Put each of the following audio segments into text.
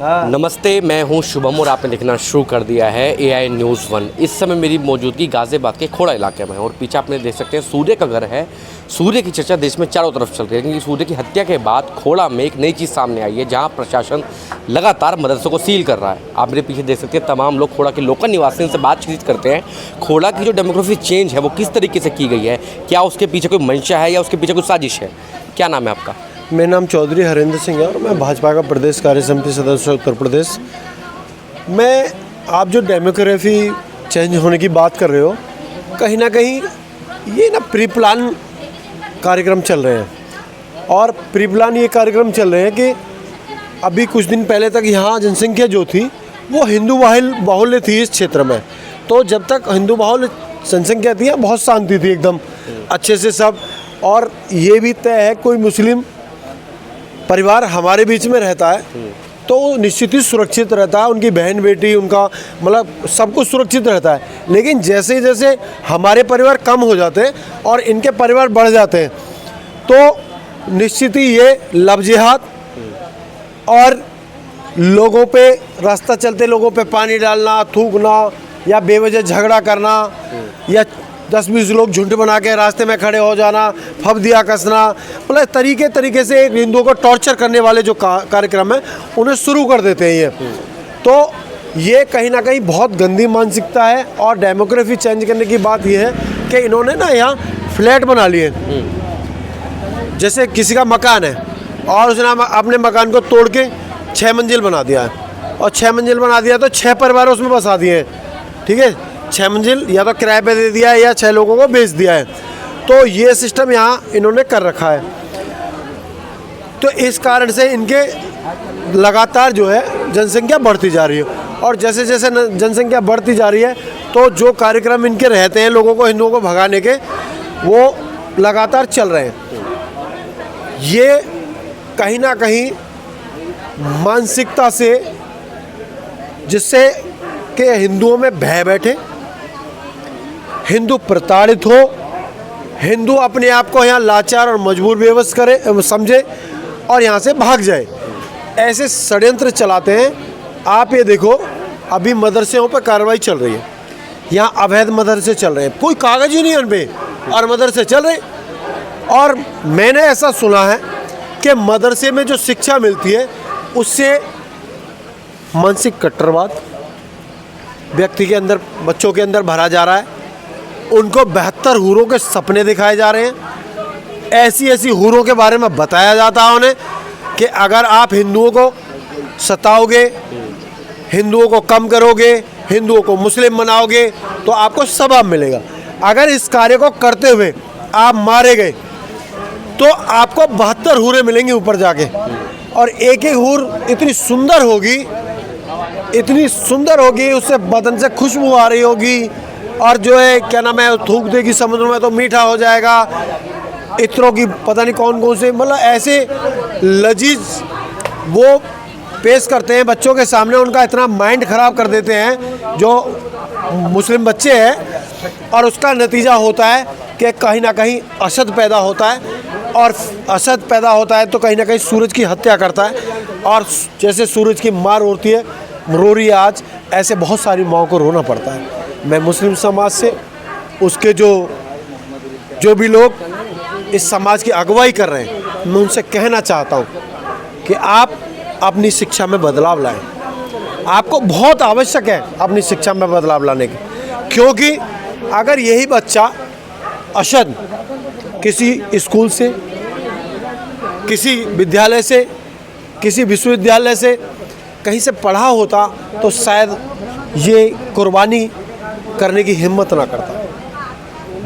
नमस्ते, मैं हूं शुभम और आपने देखना शुरू कर दिया है AI न्यूज़ 1। इस समय मेरी मौजूदगी गाज़ियाबाद के खोड़ा इलाके में है और पीछे आपने देख सकते हैं सूर्य का घर है। सूर्य की चर्चा देश में चारों तरफ चल रही है क्योंकि सूर्य की हत्या के बाद खोड़ा में एक नई चीज़ सामने आई है जहां प्रशासन लगातार मदरसों को सील कर रहा है। आप मेरे पीछे देख सकते हैं तमाम लोग खोड़ा के लोकल निवासियों से बातचीत करते हैं। खोड़ा की जो डेमोग्राफी चेंज है वो किस तरीके से की गई है, क्या उसके पीछे कोई मंशा है या उसके पीछे कोई साजिश है? क्या नाम है आपका? मेरा नाम चौधरी हरेंद्र सिंह है और मैं भाजपा का प्रदेश कार्य समिति सदस्य उत्तर प्रदेश। आप जो डेमोग्राफी चेंज होने की बात कर रहे हो, कहीं ना कहीं ये ना प्री प्लान कार्यक्रम चल रहे हैं और प्री प्लान ये कार्यक्रम चल रहे हैं कि अभी कुछ दिन पहले तक यहाँ जनसंख्या जो थी वो हिंदू बाहुल्य थी इस क्षेत्र में। तो जब तक हिंदू बाहुल्य जनसंख्या थी बहुत शांति थी एकदम अच्छे से सब, और ये भी तय है कोई मुस्लिम परिवार हमारे बीच में रहता है तो निश्चित ही सुरक्षित रहता है, उनकी बहन बेटी उनका मतलब सब कुछ सुरक्षित रहता है। लेकिन जैसे जैसे हमारे परिवार कम हो जाते हैं और इनके परिवार बढ़ जाते हैं तो निश्चित ही ये लव जिहाद और लोगों पे रास्ता चलते लोगों पे पानी डालना, थूकना या बेवजह झगड़ा करना या 10-20 लोग झुंड बना के रास्ते में खड़े हो जाना, फब्दिया कसना, मतलब तरीके से एक हिंदुओं को टॉर्चर करने वाले जो कार्यक्रम है उन्हें शुरू कर देते हैं ये। तो ये कहीं ना कहीं बहुत गंदी मानसिकता है। और डेमोग्राफी चेंज करने की बात ये है कि इन्होंने ना यहाँ फ्लैट बना लिए। जैसे किसी का मकान है और उसने अपने मकान को तोड़ के 6 मंजिल बना दिया है और 6 मंजिल बना दिया तो 6 परिवार उसमें बसा दिए हैं, ठीक है। 6 मंजिल या तो किराए पे दे दिया है या 6 लोगों को बेच दिया है। तो ये सिस्टम यहाँ इन्होंने कर रखा है। तो इस कारण से इनके लगातार जो है जनसंख्या बढ़ती जा रही है और जैसे जैसे जनसंख्या बढ़ती जा रही है तो जो कार्यक्रम इनके रहते हैं लोगों को हिंदुओं को भगाने के वो लगातार चल रहे हैं। ये कहीं ना कहीं मानसिकता से जिससे कि हिंदुओं में भय बैठे, हिंदू प्रताड़ित हो, हिंदू अपने आप को यहाँ लाचार और मजबूर बेबस करे समझे और यहाँ से भाग जाए, ऐसे षड्यंत्र चलाते हैं। आप ये देखो अभी मदरसों पर कार्रवाई चल रही है, यहाँ अवैध मदरसे चल रहे हैं, कोई कागज ही नहीं उन पे और मदरसे चल रहे हैं। और मैंने ऐसा सुना है कि मदरसे में जो शिक्षा मिलती है उससे मानसिक कट्टरवाद व्यक्ति के अंदर, बच्चों के अंदर भरा जा रहा है। उनको 72 हूरों के सपने दिखाए जा रहे हैं। ऐसी हूरों के बारे में बताया जाता है उन्हें कि अगर आप हिंदुओं को सताओगे, हिंदुओं को कम करोगे, हिंदुओं को मुस्लिम बनाओगे तो आपको सवाब मिलेगा। अगर इस कार्य को करते हुए आप मारे गए तो आपको 72 हूरें मिलेंगी ऊपर जाके और एक हूर इतनी सुंदर होगी, उससे बदन से खुशबू आ रही होगी और जो है क्या नाम है थूक देगी समुद्र में तो मीठा हो जाएगा। इत्रों की पता नहीं कौन से मतलब ऐसे लजीज वो पेश करते हैं बच्चों के सामने, उनका इतना माइंड ख़राब कर देते हैं जो मुस्लिम बच्चे हैं। और उसका नतीजा होता है कि कहीं ना कहीं असद पैदा होता है और असद पैदा होता है तो कहीं ना कहीं सूरज की हत्या करता है। और जैसे सूरज की मार होती है, रो रही है आज, ऐसे बहुत सारी माओं को रोना पड़ता है। मैं मुस्लिम समाज से उसके जो भी लोग इस समाज की अगुवाई कर रहे हैं मैं उनसे कहना चाहता हूँ कि आप अपनी शिक्षा में बदलाव लाएं। आपको बहुत आवश्यक है अपनी शिक्षा में बदलाव लाने की, क्योंकि अगर यही बच्चा अशद किसी स्कूल से, किसी विद्यालय से, किसी विश्वविद्यालय से कहीं से पढ़ा होता तो शायद ये कुर्बानी करने की हिम्मत ना करता।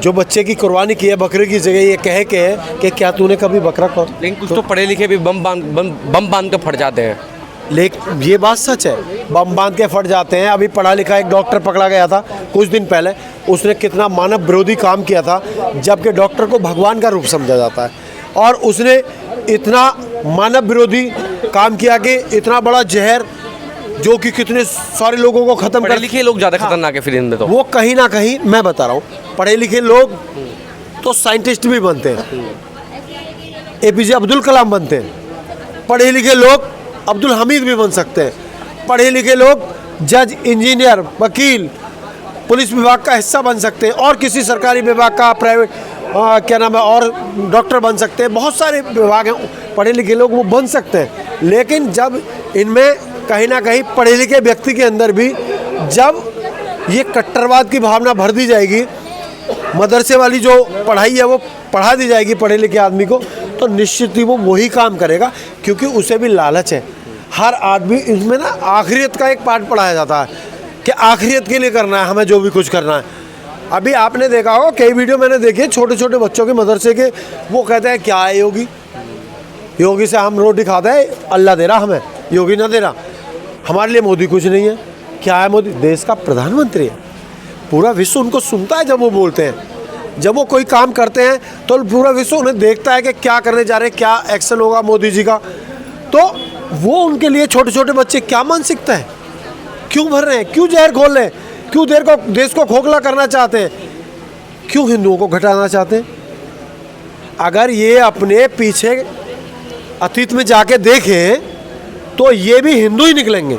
जो बच्चे की कुर्बानी की है बकरे की जगह ये कह के है कि क्या तूने कभी बकरा खाया? लेकिन कुछ तो पढ़े लिखे भी बम बांध के फट जाते हैं। लेकिन ये बात सच है, बम बांध के फट जाते हैं। अभी पढ़ा लिखा एक डॉक्टर पकड़ा गया था कुछ दिन पहले, उसने कितना मानव विरोधी काम किया था, जबकि डॉक्टर को भगवान का रूप समझा जाता है और उसने इतना मानव विरोधी काम किया कि इतना बड़ा जहर जो कि कितने सारे लोगों को खत्म पढ़े लिखे लोग ज़्यादा खतरनाक है फिर इनमें। तो वो कहीं ना कहीं मैं बता रहा हूँ, पढ़े लिखे लोग तो साइंटिस्ट भी बनते हैं, APJ अब्दुल कलाम बनते हैं, पढ़े लिखे लोग अब्दुल हमीद भी बन सकते हैं। पढ़े लिखे लोग जज, इंजीनियर, वकील, पुलिस विभाग का हिस्सा बन सकते हैं और किसी सरकारी विभाग का, प्राइवेट क्या नाम है, और डॉक्टर बन सकते हैं। बहुत सारे विभाग हैं, पढ़े लिखे लोग वो बन सकते हैं। लेकिन जब इनमें कहीं ना कहीं पढ़े लिखे व्यक्ति के अंदर भी जब ये कट्टरवाद की भावना भर दी जाएगी, मदरसे वाली जो पढ़ाई है वो पढ़ा दी जाएगी पढ़े लिखे आदमी को, तो निश्चित ही वो वही काम करेगा, क्योंकि उसे भी लालच है। हर आदमी इसमें ना आखिरियत का एक पार्ट पढ़ाया जाता है कि आखिरियत के लिए करना है हमें, जो भी कुछ करना है। अभी आपने देखा होगा, कई वीडियो मैंने देखे, छोटे छोटे बच्चों के मदरसे के, वो कहते हैं क्या है योगी, योगी से हम रोटी खाते हैं, अल्लाह दे रहा हमें, योगी ना दे रहा, हमारे लिए मोदी कुछ नहीं है। क्या है मोदी? देश का प्रधानमंत्री है। पूरा विश्व उनको सुनता है जब वो बोलते हैं, जब वो कोई काम करते हैं तो पूरा विश्व उन्हें देखता है कि क्या करने जा रहे हैं, क्या एक्शन होगा मोदी जी का। तो वो उनके लिए छोटे छोटे बच्चे क्या मानसिकता है, क्यों भर रहे हैं, क्यों जहर खोल रहे हैं, क्यों देश को खोखला करना चाहते हैं, क्यों हिंदुओं को घटाना चाहते हैं। अगर ये अपने पीछे अतीत में जाके देखें तो ये भी हिंदू ही निकलेंगे।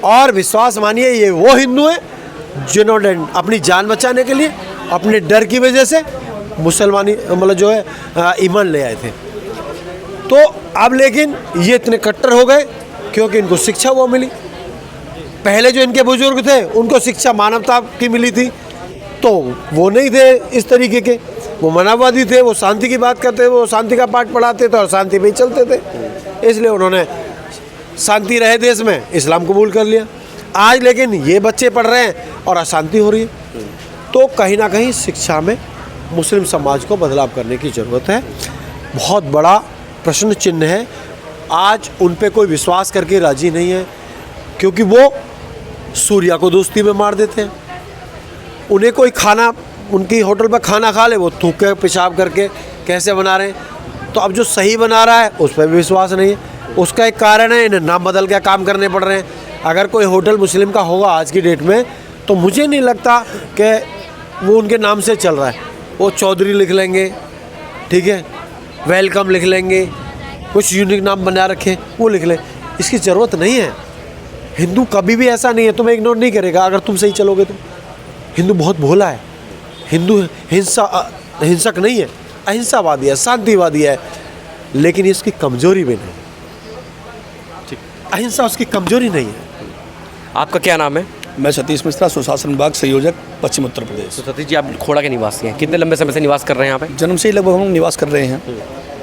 और विश्वास मानिए, ये वो हिंदू हैं जिन्होंने अपनी जान बचाने के लिए अपने डर की वजह से मुसलमानी मतलब जो है ईमान ले आए थे। तो अब लेकिन ये इतने कट्टर हो गए क्योंकि इनको शिक्षा वो मिली। पहले जो इनके बुजुर्ग थे उनको शिक्षा मानवता की मिली थी, तो वो नहीं थे इस तरीके के, वो मानववादी थे, वो शांति की बात करते थे, वो शांति का पाठ पढ़ाते थे और शांति पे ही चलते थे। इसलिए उन्होंने शांति रहे देश में इस्लाम कबूल कर लिया। आज लेकिन ये बच्चे पढ़ रहे हैं और अशांति हो रही है। तो कहीं ना कहीं शिक्षा में मुस्लिम समाज को बदलाव करने की ज़रूरत है। बहुत बड़ा प्रश्न चिन्ह है। आज उन पे कोई विश्वास करके राजी नहीं है, क्योंकि वो सूर्या को दोस्ती में मार देते हैं। उन्हें कोई खाना, उनकी होटल पर खाना खा ले, वो थूक के पेशाब करके कैसे बना रहे हैं। तो अब जो सही बना रहा है उस पर भी विश्वास नहीं है। उसका एक कारण है, इन्हें नाम बदल के काम करने पड़ रहे हैं। अगर कोई होटल मुस्लिम का होगा आज की डेट में, तो मुझे नहीं लगता कि वो उनके नाम से चल रहा है। वो चौधरी लिख लेंगे, ठीक है, वेलकम लिख लेंगे, कुछ यूनिक नाम बना रखे वो लिख लें। इसकी ज़रूरत नहीं है। हिंदू कभी भी ऐसा नहीं है, तुम्हें इग्नोर नहीं करेगा अगर तुम सही चलोगे तो। हिंदू बहुत भोला है। हिंदू हिंसक नहीं है, अहिंसावादी है, शांतिवादी है, लेकिन इसकी कमजोरी भी नहीं। अहिंसा उसकी कमजोरी नहीं है। आपका क्या नाम है? मैं सतीश मिश्रा, सुशासन विभाग संयोजक, पश्चिम उत्तर प्रदेश। तो सतीश जी, आप खोड़ा के निवासी हैं, कितने लंबे समय से निवास कर रहे हैं यहाँ पे? जन्म से ही लगभग हम निवास कर रहे हैं।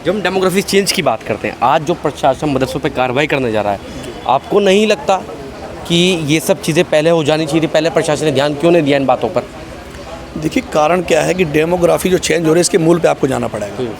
जब हम डेमोग्राफी चेंज की बात करते हैं, आज जो प्रशासन मदरसों पर कार्रवाई करने जा रहा है, आपको नहीं लगता कि ये सब चीज़ें पहले हो जानी चाहिए? पहले प्रशासन ने ध्यान क्यों नहीं दिया इन बातों पर? देखिए, कारण क्या है कि डेमोग्राफी जो चेंज हो रही है, इसके मूल पे आपको जाना पड़ेगा।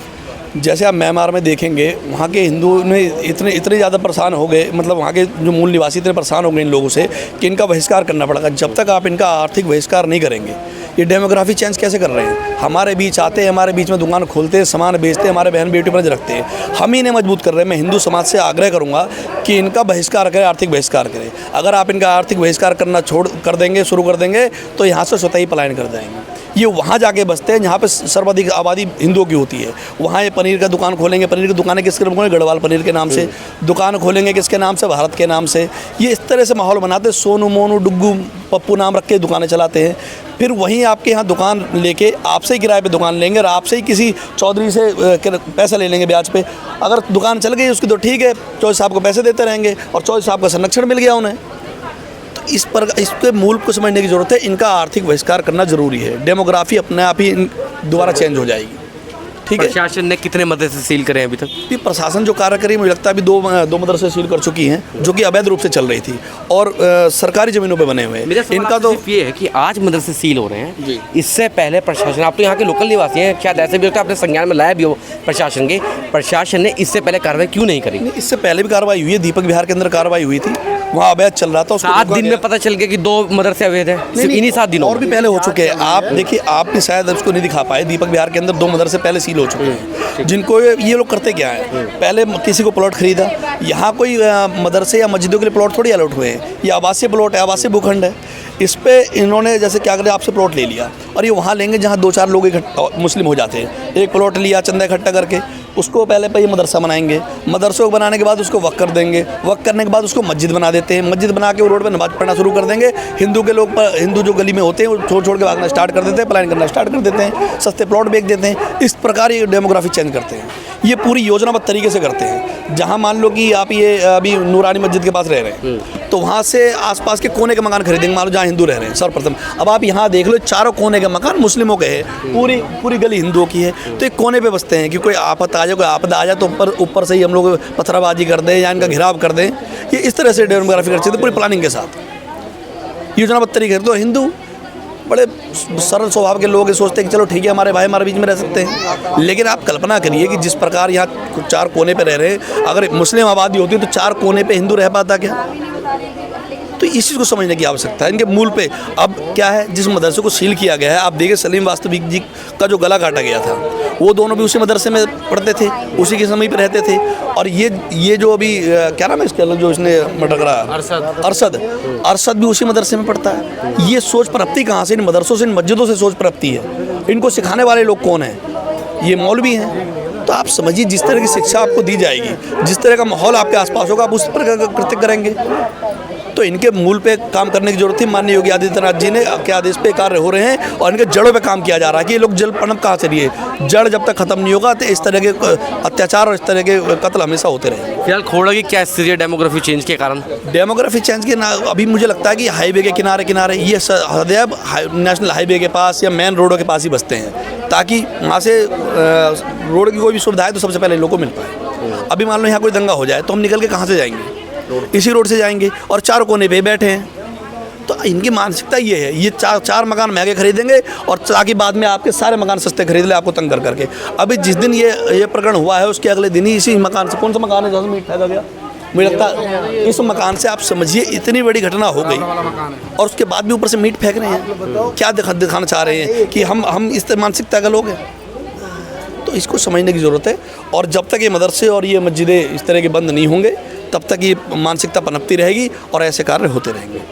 जैसे आप म्यांमार में देखेंगे, वहाँ के हिंदू ने इतने ज़्यादा परेशान हो गए, मतलब वहाँ के जो मूल निवासी इतने परेशान हो गए इन लोगों से कि इनका बहिष्कार करना पड़ेगा। जब तक आप इनका आर्थिक बहिष्कार नहीं करेंगे, ये डेमोग्राफी चेंज कैसे कर रहे हैं? हमारे बीच आते हैं, हमारे बीच में दुकान खोलते हैं, सामान बेचते हैं, हमारे बहन बेटी पर नजर रखते हैं। हम ही इन्हें मजबूत कर रहे हैं। मैं हिंदू समाज से आग्रह करूँगा कि इनका बहिष्कार करें, आर्थिक बहिष्कार करें। अगर आप इनका आर्थिक बहिष्कार करना शुरू कर देंगे तो यहाँ से स्वतः ही पलायन कर जाएंगे। ये वहाँ जाके बसते हैं जहाँ पे सर्वाधिक आबादी हिंदुओं की होती है। वहाँ ये पनीर का दुकान खोलेंगे। पनीर की दुकानें किसके नाम खोलेंगे? गढ़वाल पनीर के नाम से दुकान खोलेंगे। किसके नाम से? भारत के नाम से। ये इस तरह से माहौल बनाते, सोनू, मोनू, डुग्गू, पप्पू नाम रख के दुकानें चलाते हैं। फिर वहीं आपके यहाँ दुकान लेके आपसे ही किराए पे दुकान लेंगे और आपसे ही किसी चौधरी से पैसा ले लेंगे ब्याज पे। अगर दुकान चल गई उसकी तो ठीक है, चौधरी साहब को पैसे देते रहेंगे और चौधरी साहब का संरक्षण मिल गया उन्हें। इसके मूल को समझने की ज़रूरत है। इनका आर्थिक बहिष्कार करना ज़रूरी है। डेमोग्राफी अपने आप ही दोबारा चेंज हो जाएगी। ठीक है। प्रशासन ने कितने मदरसे सील करे हैं अभी तक? ये प्रशासन जो कार्य करी, मुझे लगता है अभी दो मदरसे सील कर चुकी हैं, जो कि अवैध रूप से चल रही थी और सरकारी ज़मीनों पे बने हुए हैं। इनका तो ये है कि आज मदरसे सील हो रहे हैं, इससे पहले प्रशासन, आप तो यहाँ के लोकल निवासी हैं, शायद ऐसे भी होता है, आपने संज्ञान में लाया भी हो प्रशासन ने इससे पहले कार्रवाई क्यों नहीं करी? इससे पहले भी कार्रवाई हुई है। दीपक विहार के अंदर कार्रवाई हुई थी, वहाँ अवैध चल रहा था। 7 दिन में पता चल गया कि 2 मदरसे अवैध हैं, इन्हीं 7 दिनों। और भी पहले हो चुके हैं। आप देखिए, आपने शायद उसको नहीं दिखा पाए, दीपक विहार के अंदर 2 मदरसे पहले सील हो चुके हैं। जिनको ये लोग करते क्या है, पहले किसी को प्लॉट खरीदा, यहाँ कोई मदरसे या मस्जिदों के लिए प्लॉट थोड़ी अलॉट हुए हैं, ये आवासीय प्लॉट है, आवासीय भूखंड है। इस पे इन्होंने जैसे क्या करें, आपसे प्लॉट ले लिया और ये वहाँ लेंगे जहाँ 2-4 लोग मुस्लिम हो जाते हैं। एक प्लॉट लिया चंदा इकट्ठा करके, उसको पहले पे ये मदरसा बनाएंगे, मदरसों को बनाने के बाद उसको वक्फ कर देंगे, वक्फ करने के बाद उसको मस्जिद बना देते हैं, मस्जिद बना के वो रोड पे नमाज पढ़ना शुरू कर देंगे। हिंदू के लोग हिंदू जो गली में होते हैं वो छोड़ छोड़ के भागना स्टार्ट कर देते हैं, पलायन करना स्टार्ट कर देते हैं, सस्ते प्लॉट बेच देते हैं। इस प्रकार ये डेमोग्राफी चेंज करते हैं, ये पूरी योजनाबद्ध तरीके से करते हैं। जहाँ मान लो कि आप ये अभी नूरानी मस्जिद के पास रह रहे हैं, तो वहाँ से आसपास के कोने के मकान खरीदेंगे, मान लो जहाँ हिंदू रह रहे हैं सर्वप्रथम। अब आप यहाँ देख लो, चारों कोने के मकान मुस्लिमों के हैं, पूरी गली हिंदुओं की है। तो एक कोने पे बसते हैं कि कोई आफत आ जाए, कोई आपदा आ जाए तो ऊपर से ही हम लोग पत्थरबाजी कर दें या इनका घेराव कर दें। ये इस तरह से डेमोग्राफी करते थे, पूरी प्लानिंग के साथ योजनाबद्ध तरीके से। तो हिंदू बड़े सरल स्वभाव के लोग सोचते हैं कि चलो ठीक है, हमारे भाई हमारे बीच में रह सकते हैं। लेकिन आप कल्पना करिए कि जिस प्रकार यहाँ चार कोने पे रह रहे हैं, अगर मुस्लिम आबादी होती तो चार कोने पे हिंदू रह पाता क्या? तो इस चीज़ को समझने की आवश्यकता है। इनके मूल पे अब क्या है, जिस मदरसे को सील किया गया है, आप देखिए सलीम वास्तविक जी का जो गला काटा गया था, वो दोनों भी उसी मदरसे में पढ़ते थे, उसी के समय पे रहते थे। और ये जो अभी क्या नाम है इसके अलग जो इसने मर्डर करा, अरशद भी उसी मदरसे में पढ़ता है। ये सोच पनपती कहाँ से? इन मदरसों से, इन मस्जिदों से सोच पनपती है। इनको सिखाने वाले लोग कौन हैं? ये मौलवी हैं। तो आप समझिए, जिस तरह की शिक्षा आपको दी जाएगी, जिस तरह का माहौल आपके आसपास होगा, आप उस पर कृत्य करेंगे। तो इनके मूल पे काम करने की जरूरत थी। माननीय योगी आदित्यनाथ जी ने के आदेश पे कार्य हो रहे हैं और इनके जड़ों पे काम किया जा रहा है कि ये लोग जड़ पनप कहाँ से लिए, जड़ जब तक खत्म नहीं होगा तो इस तरह के अत्याचार और इस तरह के कत्ल हमेशा होते रहे। फिलहाल खोड़ा की क्या स्थिति है डेमोग्राफी चेंज के कारण? डेमोग्राफी चेंज के ना अभी मुझे लगता है कि हाईवे के किनारे ये सदैव नेशनल हाईवे के पास या मेन रोडों के पास ही बसते हैं, ताकि वहाँ से रोड की कोई भी सुविधा है तो सबसे पहले लोगों को मिल पाए। अभी मान लो यहाँ कोई दंगा हो जाए तो हम निकल के कहाँ से जाएंगे? इसी रोड से जाएंगे, और चारों कोने पे बैठे हैं। तो इनकी मानसिकता ये है, ये चार मकान महंगे खरीदेंगे और ताकि बाद में आपके सारे मकान सस्ते खरीद ले, आपको तंग कर करके। अभी जिस दिन ये प्रकरण हुआ है उसके अगले दिन ही इसी मकान से, कौन सा मकान है जहाँ से मीट फेंका गया, मुझे लगता है इस मकान से, आप समझिए इतनी बड़ी घटना हो गई और उसके बाद भी ऊपर से मीट फेंक रहे हैं। क्या दिखाना चाह रहे हैं कि हम इस मानसिकता का लोग हैं? तो इसको समझने की ज़रूरत है। और जब तक ये मदरसे और ये मस्जिदें इस तरह के बंद नहीं होंगे, तब तक ये मानसिकता पनपती रहेगी और ऐसे कार्य होते रहेंगे।